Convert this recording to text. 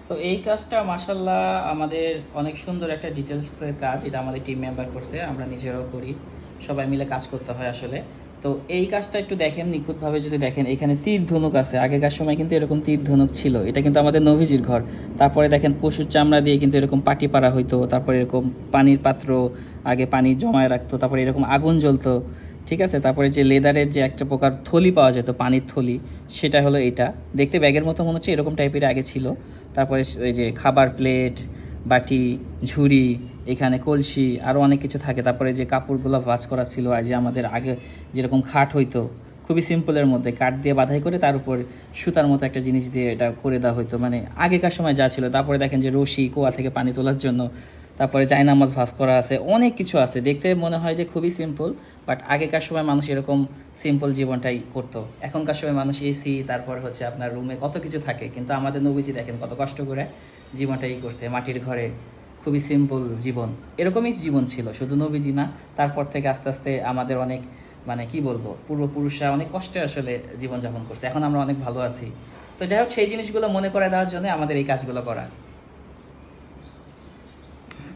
তো এই কাজটা মাশাল্লাহ আমাদের অনেক সুন্দর একটা ডিটেলসের কাজ, এটা আমাদের টিম মেম্বার করছে, আমরা নিজেরাও করি, সবাই মিলে কাজ করতে হয় আসলে। তো এই কাজটা একটু দেখেন নিখুঁতভাবে, যদি দেখেন এখানে তীর ধনুক আছে, আগেকার সময় কিন্তু এরকম তীর ধনুক ছিল, এটা কিন্তু আমাদের নবীজির ঘর। তারপরে দেখেন পশুর চামড়া দিয়ে কিন্তু এরকম পাটি পাড়া হইতো, তারপরে এরকম পানির পাত্র আগে পানি জমায় রাখতো, তারপরে এরকম আগুন জ্বলতো, ঠিক আছে। তারপরে যে লেদারের যে একটা প্রকার থলি পাওয়া যেত, পানির থলি, সেটা হলো এটা, দেখতে ব্যাগের মতো মনে হচ্ছে, এরকম টাইপের আগে ছিল। তারপরে ওই যে খাবার প্লেট, বাটি, ঝুড়ি, এখানে কলসি, আরও অনেক কিছু থাকে। তারপরে যে কাপড়গুলো ভাঁজ করা ছিল, আর যে আমাদের আগে যেরকম খাট হইতো, খুবই সিম্পলের মধ্যে কাঠ দিয়ে বাঁধাই করে তার উপর সুতার মতো একটা জিনিস দিয়ে এটা করে দেওয়া হতো, মানে আগেকার সময় যা ছিল। তারপরে দেখেন যে রশি কুয়া থেকে পানি তোলার জন্য, তারপরে জায়নামাজ ভাঁজ করা আছে, অনেক কিছু আছে, দেখতে মনে হয় যে খুবই সিম্পল, বাট আগেকার সময় মানুষ এরকম সিম্পল জীবনটাই করতো। এখনকার সময় মানুষ এসি, তারপর হচ্ছে আপনার রুমে কত কিছু থাকে, কিন্তু আমাদের নবীজি দেখেন কত কষ্ট করে জীবনটাই করছে, মাটির ঘরে, খুবই সিম্পল জীবন। এরকমই জীবন ছিল, শুধু নবীজি না, তারপর থেকে আস্তে আস্তে আমাদের অনেক, মানে কি বলবো, পূর্বপুরুষরা অনেক কষ্টে আসলে জীবনযাপন করছে, এখন আমরা অনেক ভালো আছি। তো যাই হোক, সেই জিনিসগুলো মনে করে দেওয়ার জন্য আমাদের এই কাজগুলো করা।